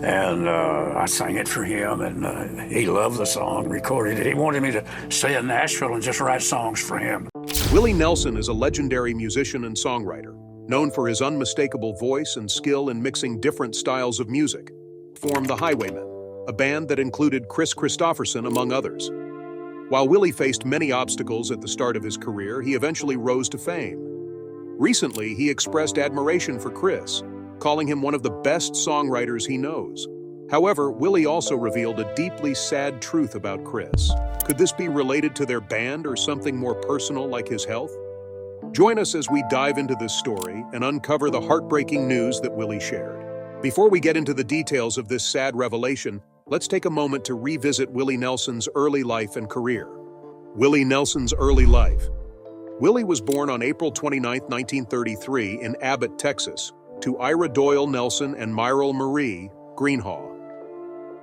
And I sang it for him, and he loved the song, recorded it. He wanted me to stay in Nashville and just write songs for him. Willie Nelson is a legendary musician and songwriter, known for his unmistakable voice and skill in mixing different styles of music. Formed the Highwaymen, a band that included Kris Kristofferson among others. While Willie faced many obstacles at the start of his career, he eventually rose to fame. Recently, he expressed admiration for Kris, calling him one of the best songwriters he knows. However, Willie also revealed a deeply sad truth about Kris. Could this be related to their band or something more personal like his health? Join us as we dive into this story and uncover the heartbreaking news that Willie shared. Before we get into the details of this sad revelation, let's take a moment to revisit Willie Nelson's early life and career. Willie Nelson's early life. Willie was born on April 29, 1933 in Abbott, Texas, to Ira Doyle Nelson and Myrtle Marie Greenhaw.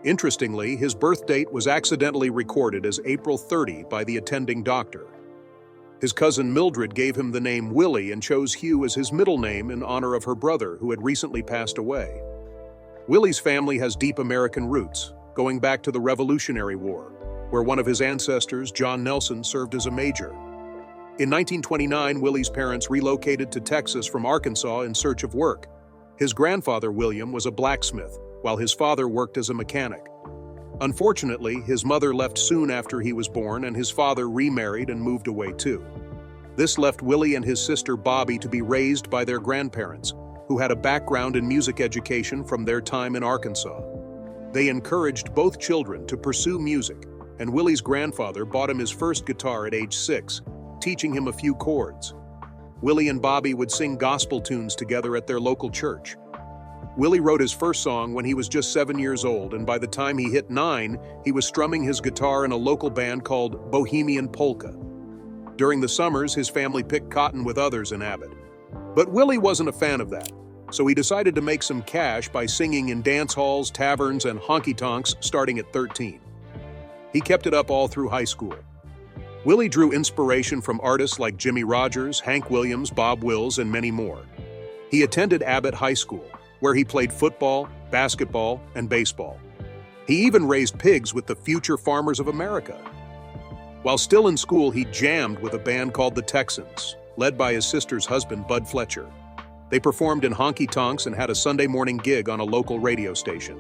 Interestingly, his birth date was accidentally recorded as April 30 by the attending doctor. His cousin Mildred gave him the name Willie and chose Hugh as his middle name in honor of her brother, who had recently passed away. Willie's family has deep American roots, going back to the Revolutionary War, where one of his ancestors, John Nelson, served as a major. In 1929, Willie's parents relocated to Texas from Arkansas in search of work. His grandfather, William, was a blacksmith, while his father worked as a mechanic. Unfortunately, his mother left soon after he was born, and his father remarried and moved away too. This left Willie and his sister Bobby to be raised by their grandparents, who had a background in music education from their time in Arkansas. They encouraged both children to pursue music, and Willie's grandfather bought him his first guitar at age 6, teaching him a few chords. Willie and Bobby would sing gospel tunes together at their local church. Willie wrote his first song when he was just 7 years old, and by the time he hit 9, he was strumming his guitar in a local band called Bohemian Polka. During the summers, his family picked cotton with others in Abbott. But Willie wasn't a fan of that, so he decided to make some cash by singing in dance halls, taverns, and honky-tonks starting at 13. He kept it up all through high school. Willie drew inspiration from artists like Jimmie Rodgers, Hank Williams, Bob Wills, and many more. He attended Abbott High School, where he played football, basketball, and baseball. He even raised pigs with the Future Farmers of America. While still in school, he jammed with a band called the Texans, led by his sister's husband, Bud Fletcher. They performed in honky-tonks and had a Sunday morning gig on a local radio station.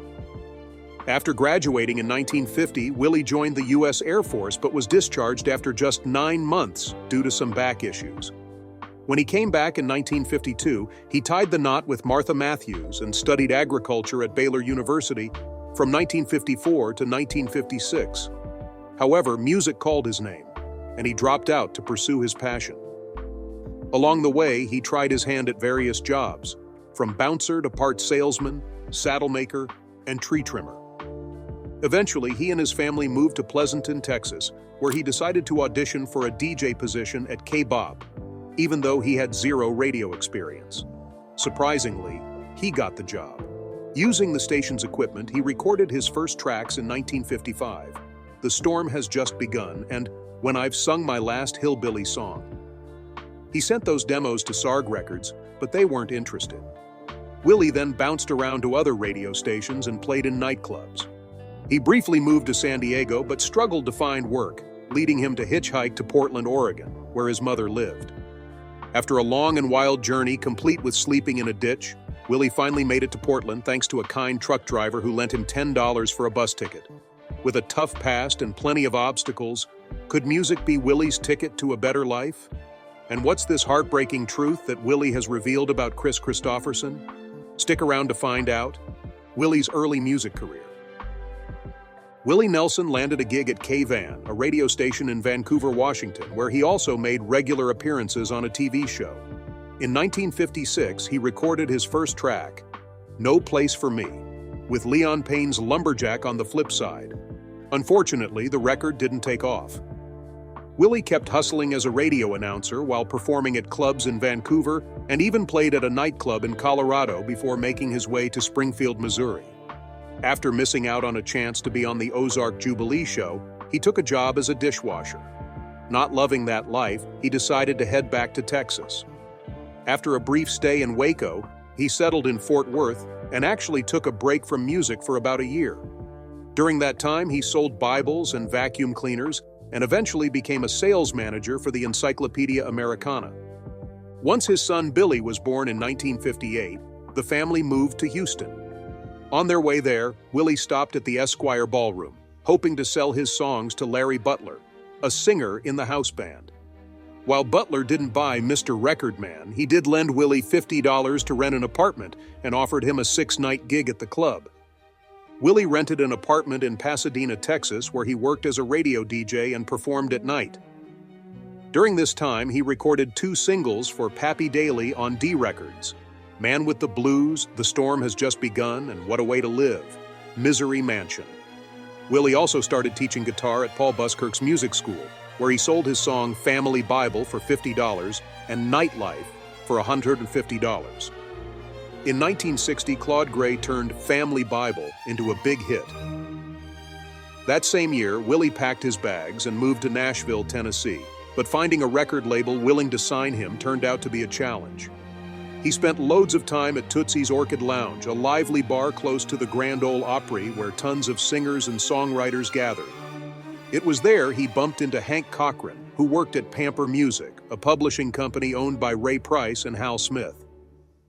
After graduating in 1950, Willie joined the U.S. Air Force but was discharged after just 9 months due to some back issues. When he came back in 1952, he tied the knot with Martha Matthews and studied agriculture at Baylor University from 1954 to 1956. However, music called his name, and he dropped out to pursue his passion. Along the way, he tried his hand at various jobs, from bouncer to part salesman, saddle maker, and tree trimmer. Eventually, he and his family moved to Pleasanton, Texas, where he decided to audition for a DJ position at K-Bop, even though he had zero radio experience. Surprisingly, he got the job. Using the station's equipment, he recorded his first tracks in 1955, "The Storm Has Just Begun" and "When I've Sung My Last Hillbilly Song." He sent those demos to Sarg Records, but they weren't interested. Willie then bounced around to other radio stations and played in nightclubs. He briefly moved to San Diego but struggled to find work, leading him to hitchhike to Portland, Oregon, where his mother lived. After a long and wild journey, complete with sleeping in a ditch, Willie finally made it to Portland thanks to a kind truck driver who lent him $10 for a bus ticket. With a tough past and plenty of obstacles, could music be Willie's ticket to a better life? And what's this heartbreaking truth that Willie has revealed about Kris Kristofferson? Stick around to find out. Willie's early music career. Willie Nelson landed a gig at K-Van, a radio station in Vancouver, Washington, where he also made regular appearances on a TV show. In 1956, he recorded his first track, "No Place for Me," with Leon Payne's Lumberjack on the flip side. Unfortunately, the record didn't take off. Willie kept hustling as a radio announcer while performing at clubs in Vancouver and even played at a nightclub in Colorado before making his way to Springfield, Missouri. After missing out on a chance to be on the Ozark Jubilee show, he took a job as a dishwasher. Not loving that life, he decided to head back to Texas. After a brief stay in Waco, he settled in Fort Worth and actually took a break from music for about a year. During that time, he sold Bibles and vacuum cleaners and eventually became a sales manager for the Encyclopedia Americana. Once his son Billy was born in 1958, the family moved to Houston. On their way there, Willie stopped at the Esquire Ballroom, hoping to sell his songs to Larry Butler, a singer in the house band. While Butler didn't buy Mr. Record Man, he did lend Willie $50 to rent an apartment and offered him a 6-night gig at the club. Willie rented an apartment in Pasadena, Texas, where he worked as a radio DJ and performed at night. During this time, he recorded 2 singles for Pappy Daly on D Records: Man with the Blues, The Storm Has Just Begun, and What a Way to Live, Misery Mansion. Willie also started teaching guitar at Paul Buskirk's music school, where he sold his song Family Bible for $50 and Nightlife for $150. In 1960, Claude Gray turned Family Bible into a big hit. That same year, Willie packed his bags and moved to Nashville, Tennessee, but finding a record label willing to sign him turned out to be a challenge. He spent loads of time at Tootsie's Orchid Lounge, a lively bar close to the Grand Ole Opry where tons of singers and songwriters gathered. It was there he bumped into Hank Cochran, who worked at Pamper Music, a publishing company owned by Ray Price and Hal Smith.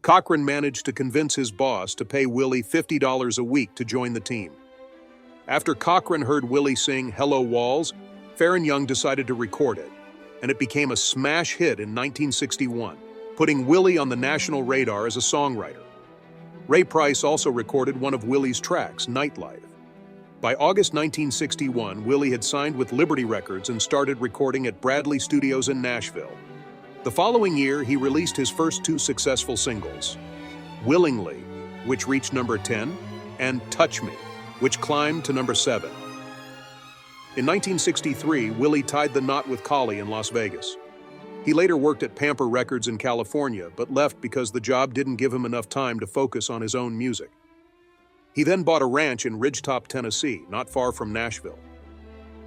Cochran managed to convince his boss to pay Willie $50 a week to join the team. After Cochran heard Willie sing Hello Walls, Faron Young decided to record it, and it became a smash hit in 1961, putting Willie on the national radar as a songwriter. Ray Price also recorded one of Willie's tracks, Nightlife. By August 1961, Willie had signed with Liberty Records and started recording at Bradley Studios in Nashville. The following year, he released his first 2 successful singles, Willingly, which reached number 10, and Touch Me, which climbed to number 7. In 1963, Willie tied the knot with Collie in Las Vegas. He later worked at Pamper Records in California, but left because the job didn't give him enough time to focus on his own music. He then bought a ranch in Ridgetop, Tennessee, not far from Nashville.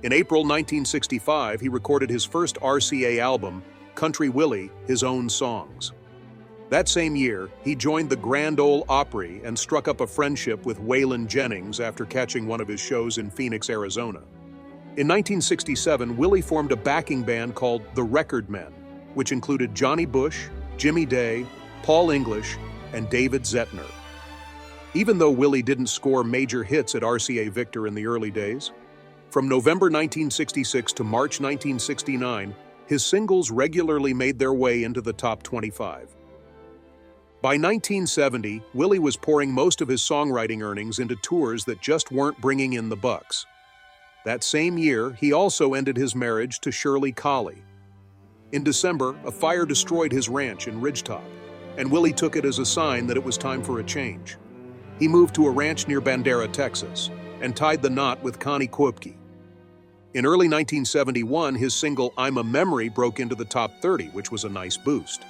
In April 1965, he recorded his first RCA album, Country Willie, His Own Songs. That same year, he joined the Grand Ole Opry and struck up a friendship with Waylon Jennings after catching one of his shows in Phoenix, Arizona. In 1967, Willie formed a backing band called the Record Men, which included Johnny Bush, Jimmy Day, Paul English, and David Zettner. Even though Willie didn't score major hits at RCA Victor in the early days, from November 1966 to March 1969, his singles regularly made their way into the top 25. By 1970, Willie was pouring most of his songwriting earnings into tours that just weren't bringing in the bucks. That same year, he also ended his marriage to Shirley Collie. In December, a fire destroyed his ranch in Ridgetop, and Willie took it as a sign that it was time for a change. He moved to a ranch near Bandera, Texas, and tied the knot with Connie Kwupke. In early 1971, his single I'm a Memory broke into the top 30, which was a nice boost.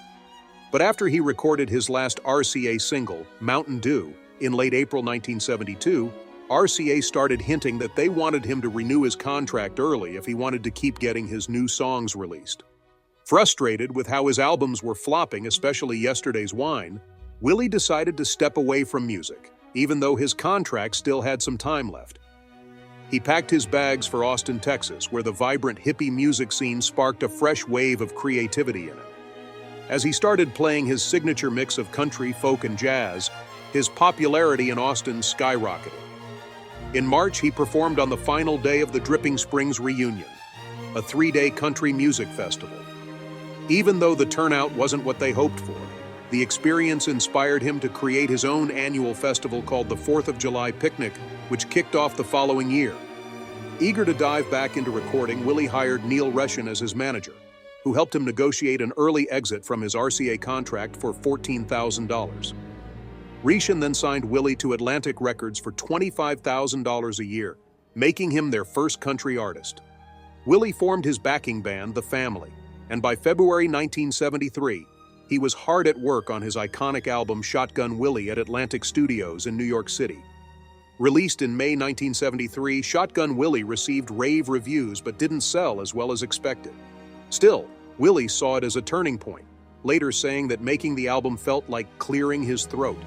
But after he recorded his last RCA single, Mountain Dew, in late April 1972, RCA started hinting that they wanted him to renew his contract early if he wanted to keep getting his new songs released. Frustrated with how his albums were flopping, especially Yesterday's Wine, Willie decided to step away from music, even though his contract still had some time left. He packed his bags for Austin, Texas, where the vibrant hippie music scene sparked a fresh wave of creativity in him. As he started playing his signature mix of country, folk, and jazz, his popularity in Austin skyrocketed. In March, he performed on the final day of the Dripping Springs Reunion, a 3-day country music festival. Even though the turnout wasn't what they hoped for, the experience inspired him to create his own annual festival called the 4th of July Picnic, which kicked off the following year. Eager to dive back into recording, Willie hired Neil Reshin as his manager, who helped him negotiate an early exit from his RCA contract for $14,000. Reshin then signed Willie to Atlantic Records for $25,000 a year, making him their first country artist. Willie formed his backing band, The Family, and by February 1973, he was hard at work on his iconic album Shotgun Willie at Atlantic Studios in New York City. Released in May 1973, Shotgun Willie received rave reviews but didn't sell as well as expected. Still, Willie saw it as a turning point, later saying that making the album felt like clearing his throat.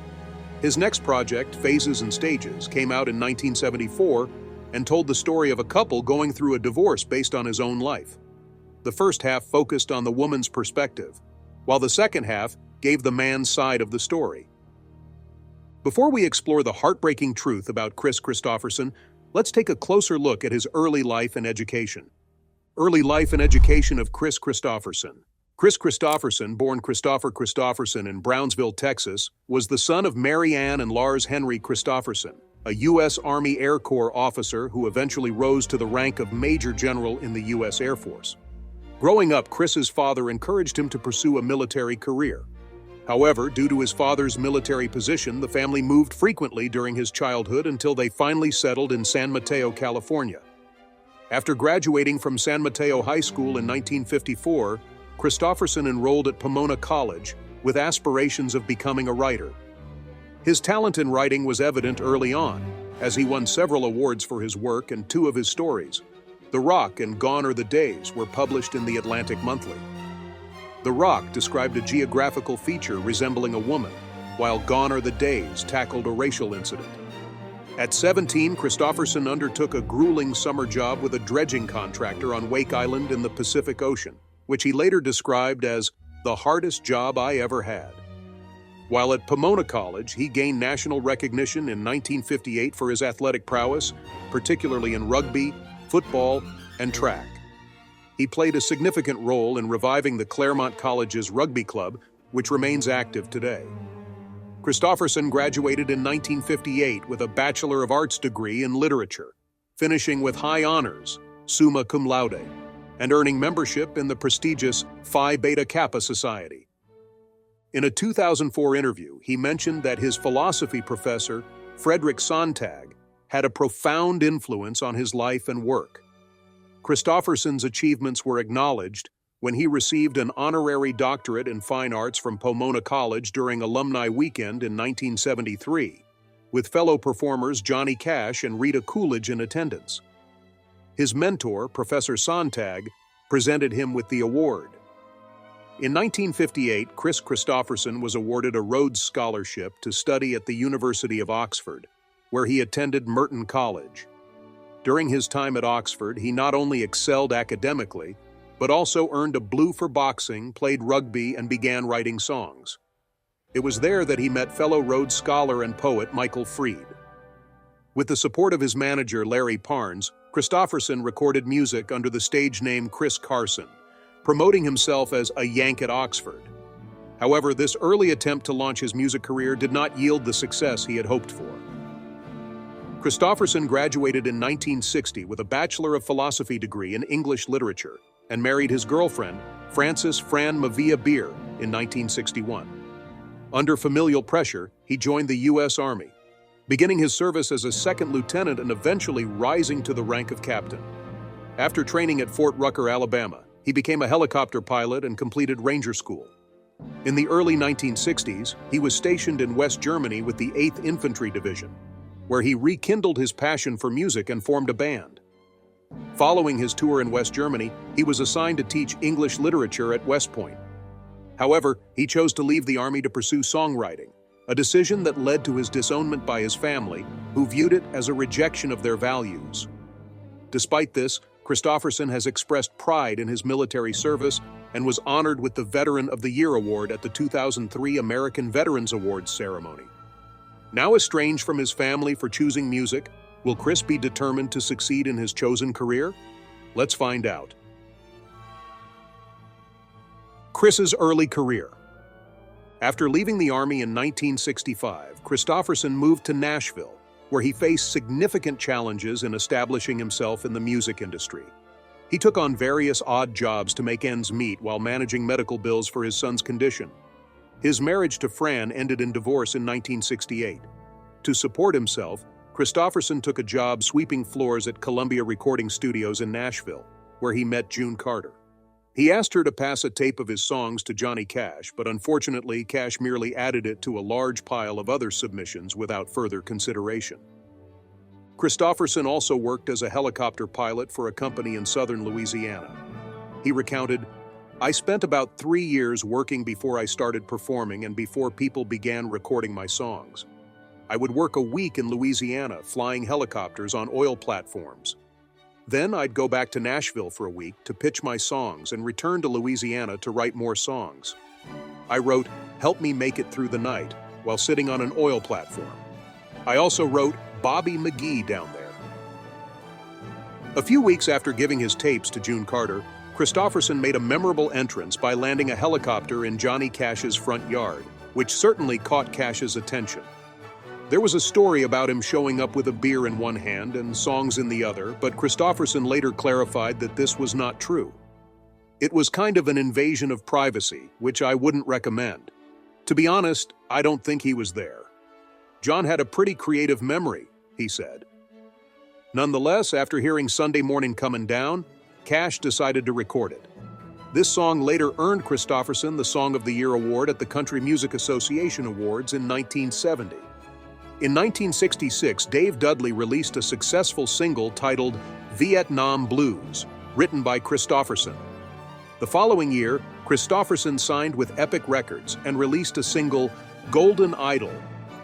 His next project, Phases and Stages, came out in 1974 and told the story of a couple going through a divorce based on his own life. The first half focused on the woman's perspective, while the second half gave the man's side of the story. Before we explore the heartbreaking truth about Kris Kristofferson, let's take a closer look at his early life and education. Early life and education of Kris Kristofferson. Kris Kristofferson, born Christopher Kristofferson in Brownsville, Texas, was the son of Mary Ann and Lars Henry Kristofferson, a U.S. Army Air Corps officer who eventually rose to the rank of Major General in the U.S. Air Force. Growing up, Kris's father encouraged him to pursue a military career. However, due to his father's military position, the family moved frequently during his childhood until they finally settled in San Mateo, California. After graduating from San Mateo High School in 1954, Kristofferson enrolled at Pomona College with aspirations of becoming a writer. His talent in writing was evident early on, as he won several awards for his work, and two of his stories, The Rock and Gone Are the Days, were published in the Atlantic Monthly. The Rock described a geographical feature resembling a woman, while Gone Are the Days tackled a racial incident. At 17, Kristofferson undertook a grueling summer job with a dredging contractor on Wake Island in the Pacific Ocean, which he later described as the hardest job I ever had. While at Pomona College, he gained national recognition in 1958 for his athletic prowess, particularly in rugby, football, and track. He played a significant role in reviving the Claremont College's rugby club, which remains active today. Kristofferson graduated in 1958 with a Bachelor of Arts degree in literature, finishing with high honors, summa cum laude, and earning membership in the prestigious Phi Beta Kappa Society. In a 2004 interview, he mentioned that his philosophy professor, Frederick Sontag, had a profound influence on his life and work. Kristofferson's achievements were acknowledged when he received an honorary doctorate in fine arts from Pomona College during Alumni Weekend in 1973, with fellow performers Johnny Cash and Rita Coolidge in attendance. His mentor, Professor Sontag, presented him with the award. In 1958, Kris Kristofferson was awarded a Rhodes Scholarship to study at the University of Oxford, where he attended Merton College. During his time at Oxford, he not only excelled academically, but also earned a blue for boxing, played rugby, and began writing songs. It was there that he met fellow Rhodes Scholar and poet Michael Fried. With the support of his manager, Larry Parnes, Kristofferson recorded music under the stage name Kris Carson, promoting himself as a Yank at Oxford. However, this early attempt to launch his music career did not yield the success he had hoped for. Kristofferson graduated in 1960 with a Bachelor of Philosophy degree in English literature and married his girlfriend, Frances Fran Mavia Beer, in 1961. Under familial pressure, he joined the U.S. Army, beginning his service as a second lieutenant and eventually rising to the rank of captain. After training at Fort Rucker, Alabama, he became a helicopter pilot and completed Ranger School. In the early 1960s, he was stationed in West Germany with the 8th Infantry Division, where he rekindled his passion for music and formed a band. Following his tour in West Germany, he was assigned to teach English literature at West Point. However, he chose to leave the Army to pursue songwriting, a decision that led to his disownment by his family, who viewed it as a rejection of their values. Despite this, Kristofferson has expressed pride in his military service and was honored with the Veteran of the Year Award at the 2003 American Veterans Awards ceremony. Now estranged from his family for choosing music, will Kris be determined to succeed in his chosen career? Let's find out. Kris's early career. After leaving the Army in 1965, Kristofferson moved to Nashville, where he faced significant challenges in establishing himself in the music industry. He took on various odd jobs to make ends meet while managing medical bills for his son's condition. His marriage to Fran ended in divorce in 1968. To support himself, Kristofferson took a job sweeping floors at Columbia Recording Studios in Nashville, where he met June Carter. He asked her to pass a tape of his songs to Johnny Cash, but unfortunately, Cash merely added it to a large pile of other submissions without further consideration. Kristofferson also worked as a helicopter pilot for a company in southern Louisiana. He recounted, "I spent about 3 years working before I started performing and before people began recording my songs. I would work a week in Louisiana flying helicopters on oil platforms. Then I'd go back to Nashville for a week to pitch my songs and return to Louisiana to write more songs. I wrote Help Me Make It Through the Night while sitting on an oil platform. I also wrote Bobby McGee down there. A few weeks after giving his tapes to June Carter, Kristofferson made a memorable entrance by landing a helicopter in Johnny Cash's front yard, which certainly caught Cash's attention. There was a story about him showing up with a beer in one hand and songs in the other, but Kristofferson later clarified that this was not true. It was kind of an invasion of privacy, which I wouldn't recommend. To be honest, I don't think he was there. John had a pretty creative memory, he said. Nonetheless, after hearing Sunday Morning Comin' Down, Cash decided to record it. This song later earned Kristofferson the Song of the Year award at the Country Music Association Awards in 1970. In 1966, Dave Dudley released a successful single titled Vietnam Blues, written by Kristofferson. The following year, Kristofferson signed with Epic Records and released a single, Golden Idol,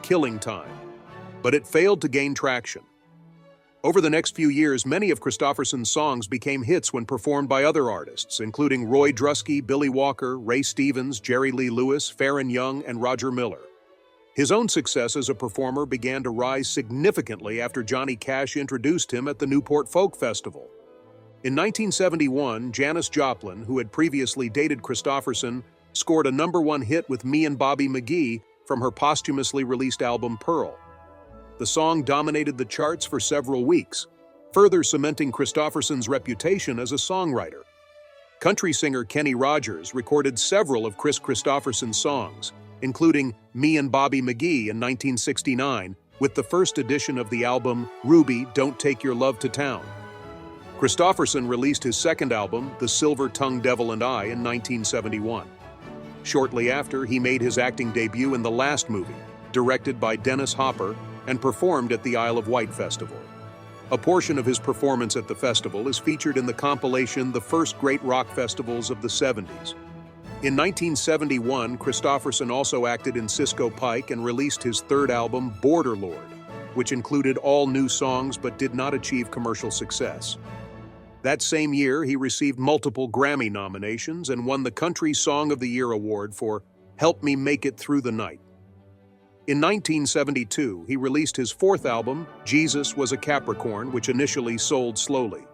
Killing Time, but it failed to gain traction. Over the next few years, many of Kristofferson's songs became hits when performed by other artists, including Roy Drusky, Billy Walker, Ray Stevens, Jerry Lee Lewis, Farron Young, and Roger Miller. His own success as a performer began to rise significantly after Johnny Cash introduced him at the Newport Folk Festival. In 1971, Janis Joplin, who had previously dated Kristofferson, scored a #1 hit with Me and Bobby McGee from her posthumously released album Pearl. The song dominated the charts for several weeks, further cementing Kristofferson's reputation as a songwriter. Country singer Kenny Rogers recorded several of Kris Kristofferson's songs, including Me and Bobby McGee in 1969, with the first edition of the album Ruby, Don't Take Your Love to Town. Kristofferson released his second album, The Silver-Tongued Devil and I, in 1971. Shortly after, he made his acting debut in The Last Movie, directed by Dennis Hopper, and performed at the Isle of Wight Festival. A portion of his performance at the festival is featured in the compilation The First Great Rock Festivals of the 70s. In 1971, Kristofferson also acted in Cisco Pike and released his third album, Border Lord, which included all new songs but did not achieve commercial success. That same year, he received multiple Grammy nominations and won the Country Song of the Year award for Help Me Make It Through the Night. In 1972, he released his fourth album, Jesus Was a Capricorn, which initially sold slowly.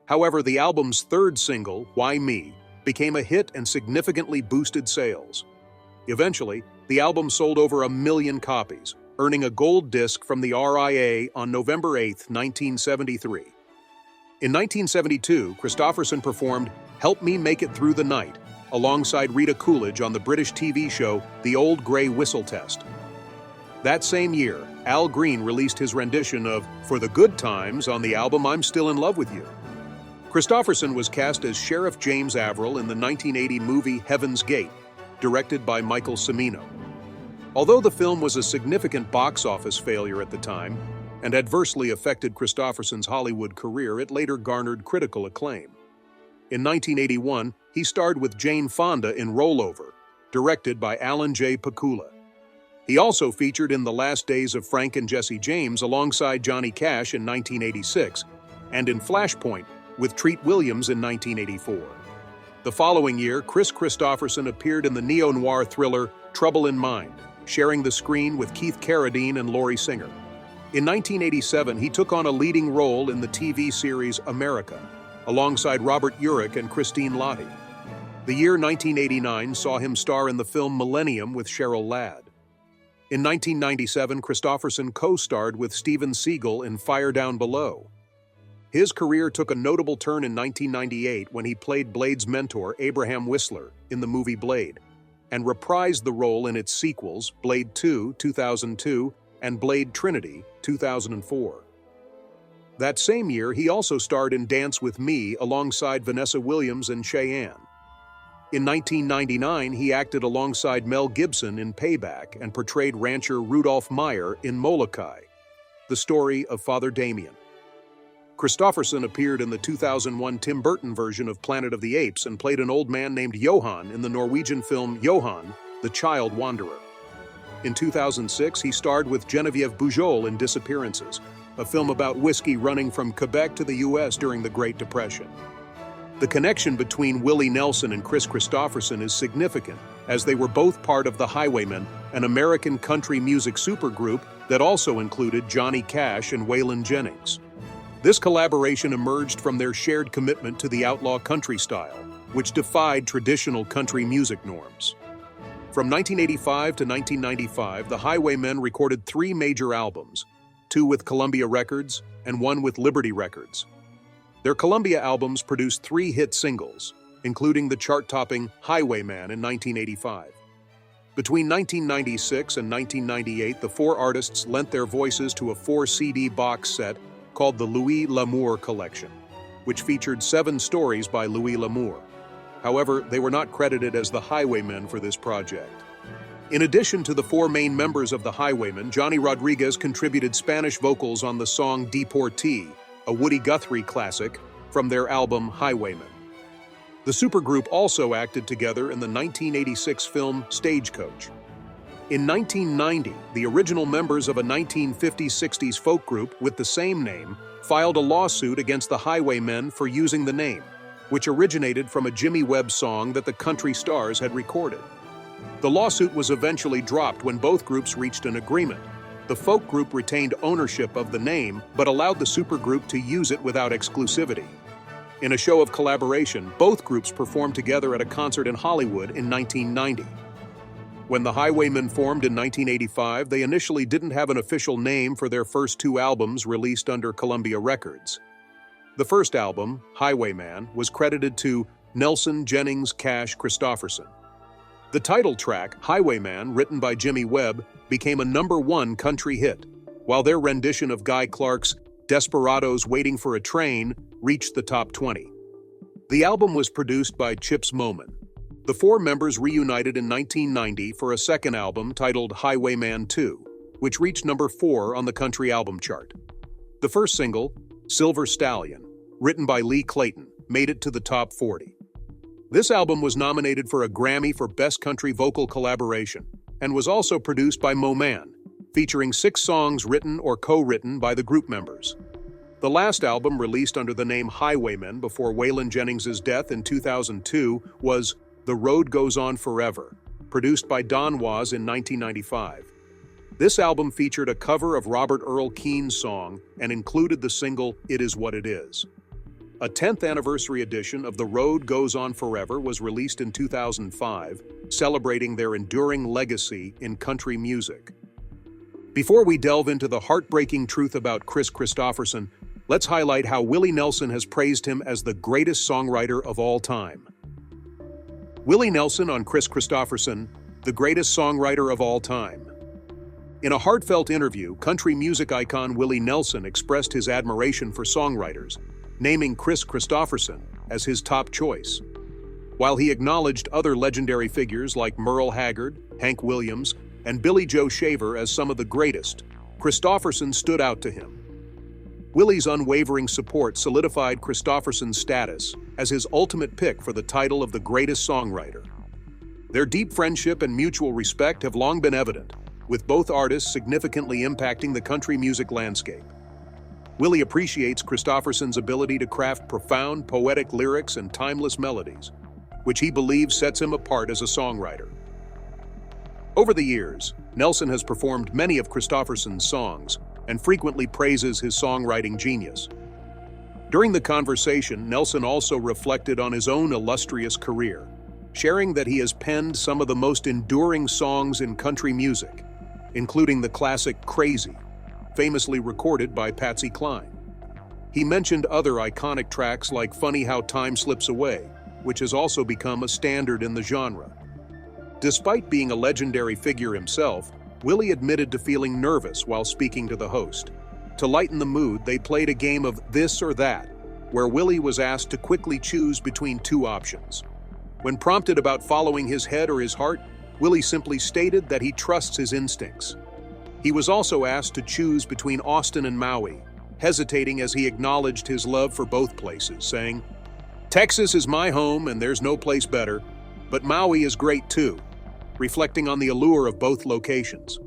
However, the album's third single, Why Me, became a hit and significantly boosted sales. Eventually, the album sold over 1 million copies, earning a gold disc from the RIA on November 8, 1973. In 1972, Kristofferson performed Help Me Make It Through the Night alongside Rita Coolidge on the British TV show The Old Grey Whistle Test. That same year, Al Green released his rendition of For the Good Times on the album I'm Still in Love with You. Kristofferson was cast as Sheriff James Averill in the 1980 movie Heaven's Gate, directed by Michael Cimino. Although the film was a significant box office failure at the time and adversely affected Kristofferson's Hollywood career, it later garnered critical acclaim. In 1981, he starred with Jane Fonda in Rollover, directed by Alan J. Pakula. He also featured in The Last Days of Frank and Jesse James alongside Johnny Cash in 1986, and in Flashpoint with Treat Williams in 1984. The following year, Kris Kristofferson appeared in the neo-noir thriller Trouble in Mind, sharing the screen with Keith Carradine and Laurie Singer. In 1987, he took on a leading role in the TV series America, alongside Robert Urich and Christine Lottie. The year 1989 saw him star in the film Millennium with Cheryl Ladd. In 1997, Kristofferson co-starred with Steven Seagal in Fire Down Below. His career took a notable turn in 1998 when he played Blade's mentor, Abraham Whistler, in the movie Blade, and reprised the role in its sequels, Blade 2, 2002, and Blade Trinity, 2004. That same year, he also starred in Dance with Me alongside Vanessa Williams and Cheyenne. In 1999, he acted alongside Mel Gibson in Payback and portrayed rancher Rudolph Meyer in Molokai, the story of Father Damien. Kristofferson appeared in the 2001 Tim Burton version of Planet of the Apes and played an old man named Johan in the Norwegian film Johan, the Child Wanderer. In 2006, he starred with Geneviève Bujold in Disappearances, a film about whiskey running from Quebec to the U.S. during the Great Depression. The connection between Willie Nelson and Kris Kristofferson is significant, as they were both part of the Highwaymen, an American country music supergroup that also included Johnny Cash and Waylon Jennings. This collaboration emerged from their shared commitment to the outlaw country style, which defied traditional country music norms. From 1985 to 1995, the Highwaymen recorded 3 major albums, 2 with Columbia Records and 1 with Liberty Records. Their Columbia albums produced 3 hit singles, including the chart-topping Highwayman in 1985. Between 1996 and 1998, the 4 artists lent their voices to a 4-CD box set called the Louis L'Amour Collection, which featured 7 stories by Louis L'Amour. However, they were not credited as the Highwaymen for this project. In addition to the 4 main members of the Highwaymen, Johnny Rodriguez contributed Spanish vocals on the song Deportee, a Woody Guthrie classic from their album Highwaymen. The supergroup also acted together in the 1986 film Stagecoach. In 1990, the original members of a 1950s-60s folk group with the same name filed a lawsuit against the Highwaymen for using the name, which originated from a Jimmy Webb song that the Country Stars had recorded. The lawsuit was eventually dropped when both groups reached an agreement. The folk group retained ownership of the name, but allowed the supergroup to use it without exclusivity. In a show of collaboration, both groups performed together at a concert in Hollywood in 1990. When the Highwaymen formed in 1985, they initially didn't have an official name for their first 2 albums released under Columbia Records. The first album, Highwayman, was credited to Nelson, Jennings, Cash, Kristofferson. The title track, Highwayman, written by Jimmy Webb, became a #1 country hit, while their rendition of Guy Clark's Desperados Waiting for a Train reached the top 20. The album was produced by Chips Moman. The 4 members reunited in 1990 for a second album titled Highwayman 2, which reached #4 on the country album chart. The first single, Silver Stallion, written by Lee Clayton, made it to the top 40. This album was nominated for a Grammy for Best Country Vocal Collaboration and was also produced by Moman, featuring 6 songs written or co-written by the group members. The last album, released under the name Highwaymen before Waylon Jennings' death in 2002, was The Road Goes On Forever, produced by Don Was in 1995. This album featured a cover of Robert Earl Keen's song and included the single It Is What It Is. A 10th anniversary edition of The Road Goes On Forever was released in 2005, celebrating their enduring legacy in country music. Before we delve into the heartbreaking truth about Kris Kristofferson, let's highlight how Willie Nelson has praised him as the greatest songwriter of all time. Willie Nelson on Kris Kristofferson, the greatest songwriter of all time. In a heartfelt interview, country music icon Willie Nelson expressed his admiration for songwriters, naming Kris Kristofferson as his top choice. While he acknowledged other legendary figures like Merle Haggard, Hank Williams, and Billy Joe Shaver as some of the greatest, Kristofferson stood out to him. Willie's unwavering support solidified Kristofferson's status as his ultimate pick for the title of the greatest songwriter. Their deep friendship and mutual respect have long been evident, with both artists significantly impacting the country music landscape. Willie appreciates Kristofferson's ability to craft profound, poetic lyrics and timeless melodies, which he believes sets him apart as a songwriter. Over the years, Nelson has performed many of Kristofferson's songs and frequently praises his songwriting genius. During the conversation, Nelson also reflected on his own illustrious career, sharing that he has penned some of the most enduring songs in country music, including the classic Crazy, famously recorded by Patsy Cline. He mentioned other iconic tracks like Funny How Time Slips Away, which has also become a standard in the genre. Despite being a legendary figure himself, Willie admitted to feeling nervous while speaking to the host. To lighten the mood, they played a game of this or that, where Willie was asked to quickly choose between 2 options. When prompted about following his head or his heart, Willie simply stated that he trusts his instincts. He was also asked to choose between Austin and Maui, hesitating as he acknowledged his love for both places, saying, "Texas is my home and there's no place better, but Maui is great too. reflecting on the allure of both locations.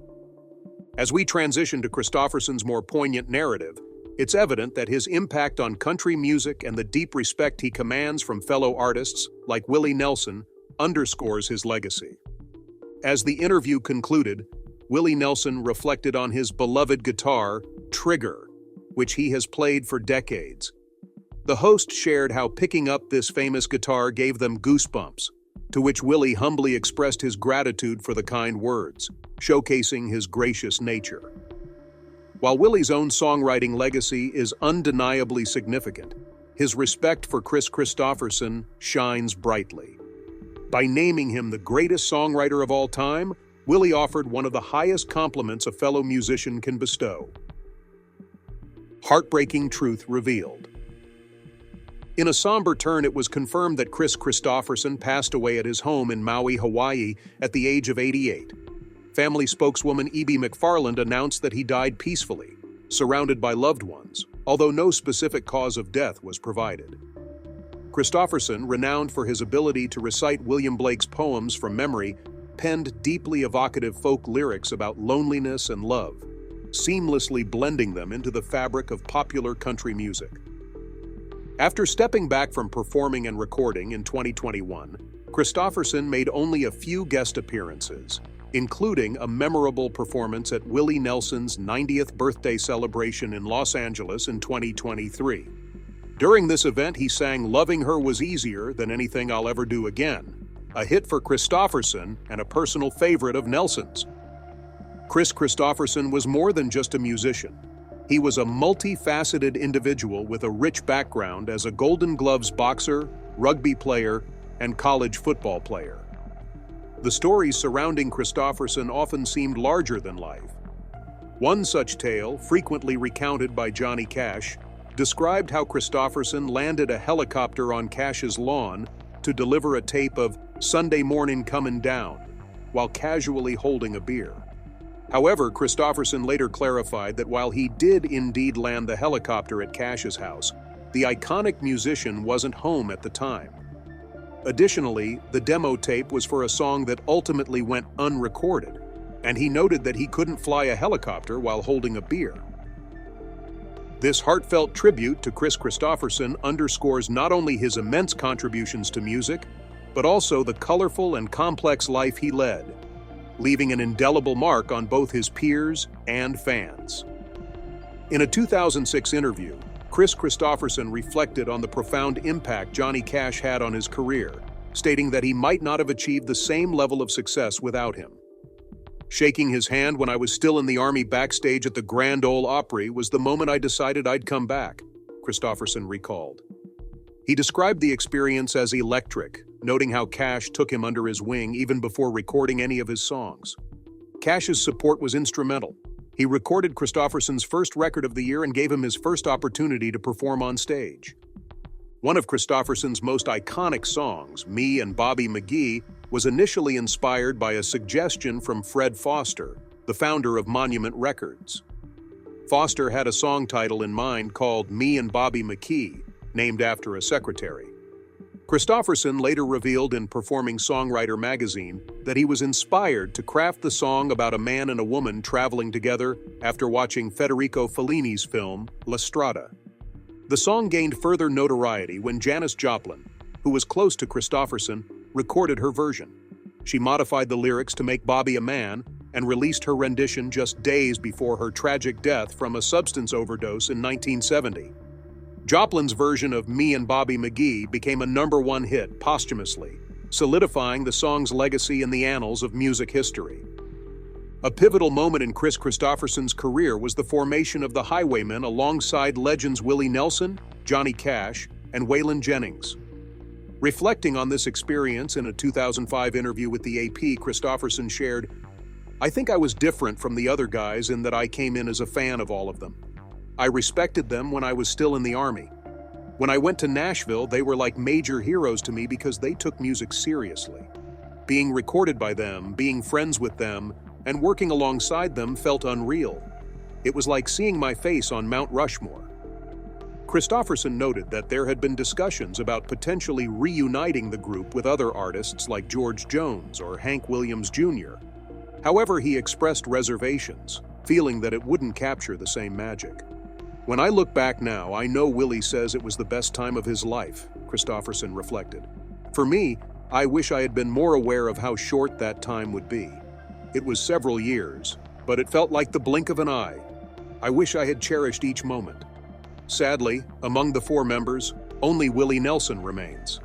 As we transition to Kristofferson's more poignant narrative, it's evident that his impact on country music and the deep respect he commands from fellow artists like Willie Nelson underscores his legacy. As the interview concluded, Willie Nelson reflected on his beloved guitar, Trigger, which he has played for decades. The host shared how picking up this famous guitar gave them goosebumps, to which Willie humbly expressed his gratitude for the kind words, showcasing his gracious nature. While Willie's own songwriting legacy is undeniably significant, his respect for Kris Kristofferson shines brightly. By naming him the greatest songwriter of all time, Willie offered one of the highest compliments a fellow musician can bestow. Heartbreaking truth revealed. In a somber turn, it was confirmed that Kris Kristofferson passed away at his home in Maui, Hawaii, at the age of 88. Family spokeswoman E.B. McFarland announced that he died peacefully, surrounded by loved ones, although no specific cause of death was provided. Kristofferson, renowned for his ability to recite William Blake's poems from memory, penned deeply evocative folk lyrics about loneliness and love, seamlessly blending them into the fabric of popular country music. After stepping back from performing and recording in 2021, Kristofferson made only a few guest appearances, including a memorable performance at Willie Nelson's 90th birthday celebration in Los Angeles in 2023. During this event, he sang "Loving Her Was Easier Than Anything I'll Ever Do Again," a hit for Kristofferson and a personal favorite of Nelson's. Kris Kristofferson was more than just a musician. He was a multifaceted individual with a rich background as a Golden Gloves boxer, rugby player, and college football player. The stories surrounding Kristofferson often seemed larger than life. One such tale, frequently recounted by Johnny Cash, described how Kristofferson landed a helicopter on Cash's lawn to deliver a tape of "Sunday Morning Comin' Down" while casually holding a beer. However, Kristofferson later clarified that while he did indeed land the helicopter at Cash's house, the iconic musician wasn't home at the time. Additionally, the demo tape was for a song that ultimately went unrecorded, and he noted that he couldn't fly a helicopter while holding a beer. This heartfelt tribute to Kris Kristofferson underscores not only his immense contributions to music, but also the colorful and complex life he led, leaving an indelible mark on both his peers and fans. In a 2006 interview, Kris Kristofferson reflected on the profound impact Johnny Cash had on his career, stating that he might not have achieved the same level of success without him. "Shaking his hand when I was still in the Army backstage at the Grand Ole Opry was the moment I decided I'd come back," Kristofferson recalled. He described the experience as electric, noting how Cash took him under his wing even before recording any of his songs. Cash's support was instrumental. He recorded Kristofferson's first record of the year and gave him his first opportunity to perform on stage. One of Kristofferson's most iconic songs, "Me and Bobby McGee," was initially inspired by a suggestion from Fred Foster, the founder of Monument Records. Foster had a song title in mind called "Me and Bobby McGee," named after a secretary. Kristofferson later revealed in Performing Songwriter magazine that he was inspired to craft the song about a man and a woman traveling together after watching Federico Fellini's film La Strada. The song gained further notoriety when Janis Joplin, who was close to Kristofferson, recorded her version. She modified the lyrics to make Bobby a man and released her rendition just days before her tragic death from a substance overdose in 1970. Joplin's version of "Me and Bobby McGee" became a #1 hit posthumously, solidifying the song's legacy in the annals of music history. A pivotal moment in Kris Kristofferson's career was the formation of the Highwaymen alongside legends Willie Nelson, Johnny Cash, and Waylon Jennings. Reflecting on this experience in a 2005 interview with the AP, Kristofferson shared, "I think I was different from the other guys in that I came in as a fan of all of them. I respected them when I was still in the Army. When I went to Nashville, they were like major heroes to me because they took music seriously. Being recorded by them, being friends with them, and working alongside them felt unreal. It was like seeing my face on Mount Rushmore." Kristofferson noted that there had been discussions about potentially reuniting the group with other artists like George Jones or Hank Williams Jr. However, he expressed reservations, feeling that it wouldn't capture the same magic. "When I look back now, I know Willie says it was the best time of his life," Kristofferson reflected. "For me, I wish I had been more aware of how short that time would be. It was several years, but it felt like the blink of an eye. I wish I had cherished each moment." Sadly, among the four members, only Willie Nelson remains.